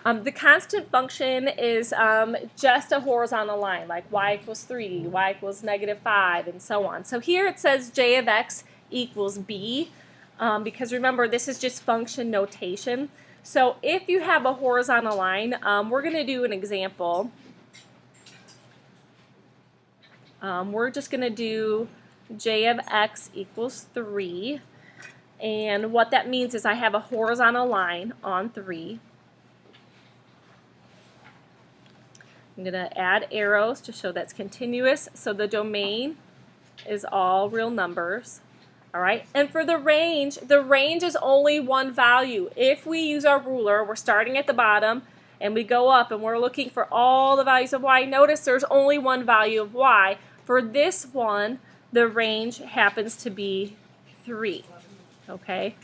The constant function is just a horizontal line, like y equals 3, y equals -5, and so on. So here it says j of x equals b, because remember, this is just function notation. So if you have a horizontal line, we're going to do an example. We're just going to do j of x equals 3. And what that means is I have a horizontal line on 3. I'm going to add arrows to show that's continuous. So the domain is all real numbers. All right, and for the range is only one value. If we use our ruler, we're starting at the bottom and we go up and we're looking for all the values of y. Notice there's only one value of y. For this one, the range happens to be 3. Okay?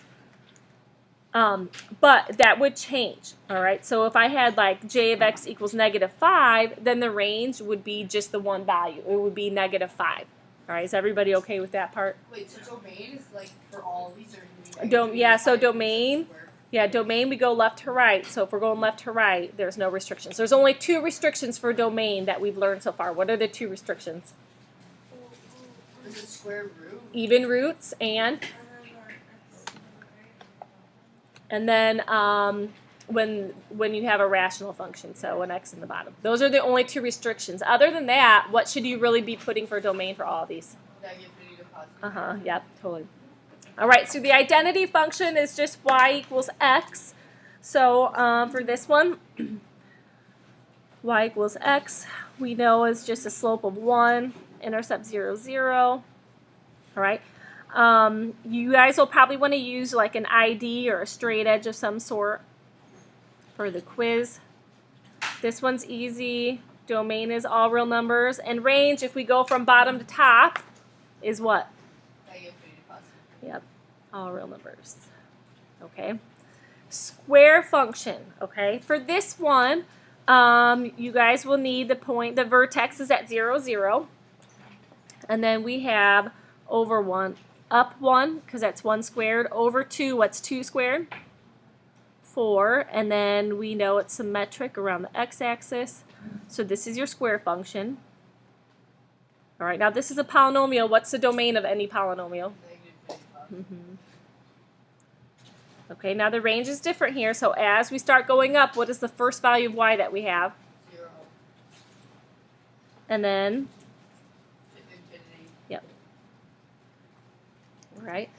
But that would change, all right? So if I had like j of x equals -5, then the range would be just the one value. It would be -5. All right, is everybody okay with that part? Wait, so domain is like for all these are Yeah, so domain, domain we go left to right. So if we're going left to right, there's no restrictions. There's only 2 restrictions for domain that we've learned so far. What are the 2 restrictions? Is it square root? Even roots and then when you have a rational function, so an x in the bottom. Those are the only 2 restrictions. Other than that, what should you really be putting for domain for all of these? Negativity to positive. Yep, totally. All right, so the identity function is just y equals x. So for this one, y equals x, we know is just a slope of 1, intercept 0, 0. All right. You guys will probably want to use like an ID or a straight edge of some sort for the quiz. This one's easy. Domain is all real numbers. And range, if we go from bottom to top, is what? Negativity to positive. Yep, all real numbers. Okay. Square function. Okay. For this one, you guys will need the point. The vertex is at 0, 0. And then we have over 1, up 1, because that's 1 squared, over 2, what's 2 squared? 4, and then we know it's symmetric around the x-axis. So this is your square function. All right, now this is a polynomial. What's the domain of any polynomial? Okay, now the range is different here, so as we start going up, what is the first value of y that we have? 0. And then? Infinity. Yep. All right.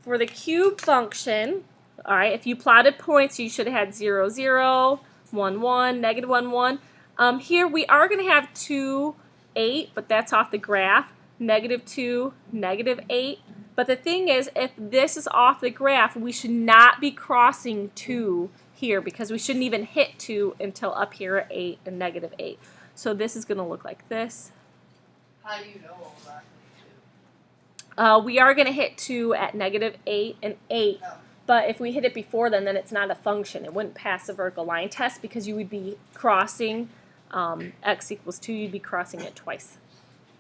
For the cube function, all right, if you plotted points, you should have had 0, 0, 1, 1, -1, 1. Here we are going to have 2, 8, but that's off the graph. -2, -8. But the thing is, if this is off the graph, we should not be crossing 2 here because we shouldn't even hit 2 until up here at 8 and -8. So this is going to look like this. How do you know exactly 2? We are going to hit 2 at -8 and 8. Oh. But if we hit it before then it's not a function. It wouldn't pass the vertical line test because you would be crossing x equals 2. You'd be crossing it twice.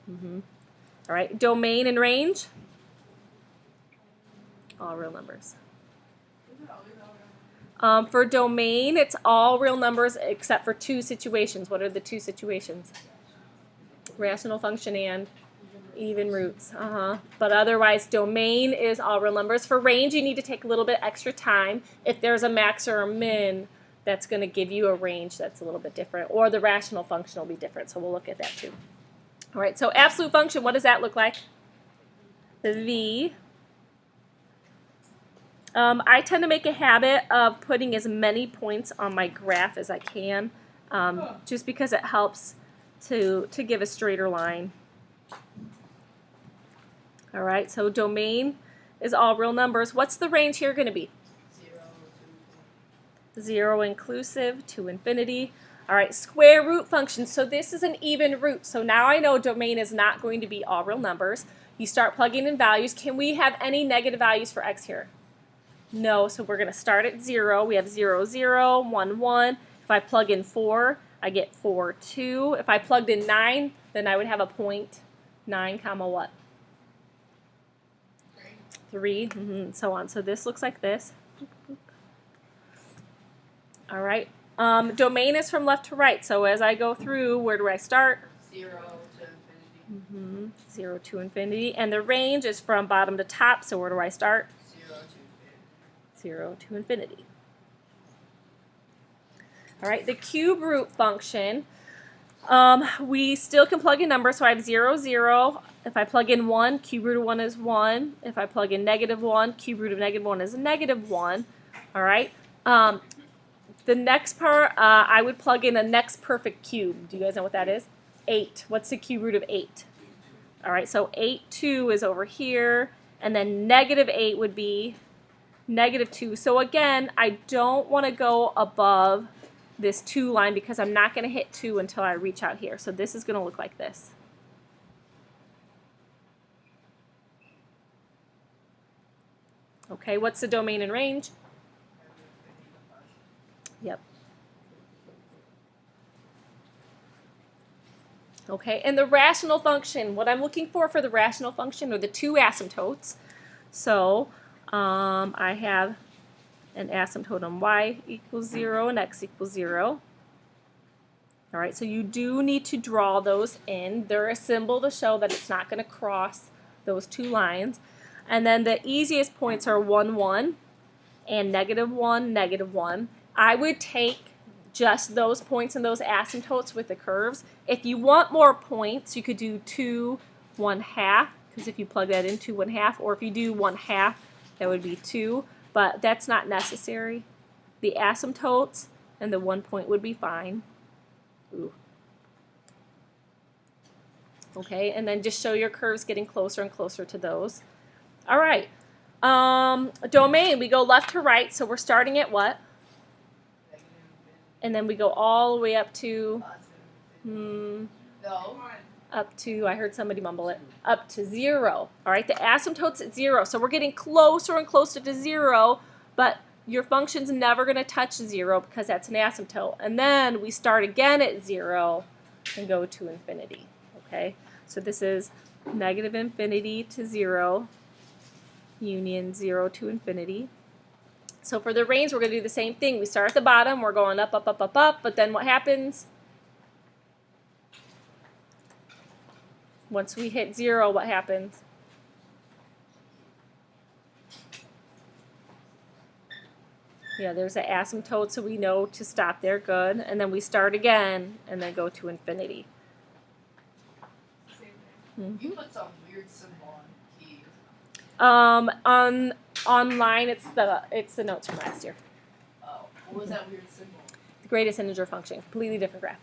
All right, domain and range, all real numbers. For domain, it's all real numbers except for 2 situations. What are the 2 situations? Rational function and even roots. But otherwise, domain is all real numbers. For range, you need to take a little bit extra time. If there's a max or a min, that's going to give you a range that's a little bit different. Or the rational function will be different, so we'll look at that too. All right, so absolute function, what does that look like? The V. I tend to make a habit of putting as many points on my graph as I can, just because it helps to give a straighter line. All right, so domain is all real numbers. What's the range here going to be? 0 to 0 inclusive to infinity. All right, square root function. So this is an even root. So now I know domain is not going to be all real numbers. You start plugging in values. Can we have any negative values for x here? No, so we're going to start at 0. We have 0, 0, 1, 1. If I plug in 4, I get 4, 2. If I plugged in 9, then I would have a point 9 comma what? 3, so on. So this looks like this. All right. Domain is from left to right. So as I go through, where do I start? 0 to infinity. 0 to infinity. And the range is from bottom to top. So where do I start? 0 to infinity. 0 to infinity. All right, the cube root function, we still can plug in numbers. So I have 0, 0. If I plug in 1, cube root of 1 is 1. If I plug in -1, cube root of -1 is -1. All right. The next part, I would plug in the next perfect cube. Do you guys know what that is? 8. What's the cube root of 8? All right, so 8, 2 is over here. And then -8 would be -2. So again, I don't want to go above this 2 line because I'm not going to hit 2 until I reach out here. So this is going to look like this. Okay, what's the domain and range? Yep. Okay, and the rational function, what I'm looking for the rational function are the two asymptotes. So I have an asymptote on y equals 0 and x equals 0. All right, so you do need to draw those in. They're a symbol to show that it's not going to cross those two lines. And then the easiest points are 1, 1 and -1, -1. I would take just those points and those asymptotes with the curves. If you want more points, you could do 2, 1/2, because if you plug that in, 2, 1/2, or if you do 1/2, that would be 2, but that's not necessary. The asymptotes and the 1 point would be fine. Ooh. Okay, and then just show your curves getting closer and closer to those. All right, domain, we go left to right, so we're starting at what? And then we go all the way up to, No. up to, I heard somebody mumble it, up to 0. All right, the asymptote's at 0, so we're getting closer and closer to 0, but your function's never going to touch 0 because that's an asymptote. And then we start again at 0 and go to infinity. Okay, so this is -infinity to 0, union 0 to infinity. So for the range, we're going to do the same thing. We start at the bottom, we're going up, up, up, up, up, but then what happens? Once we hit 0, what happens? Yeah, there's an asymptote, so we know to stop there, good. And then we start again, and then go to infinity. You put some weird symbol on keys. Online, it's the notes from last year. Oh, what was that weird symbol? The greatest integer function, completely different graph.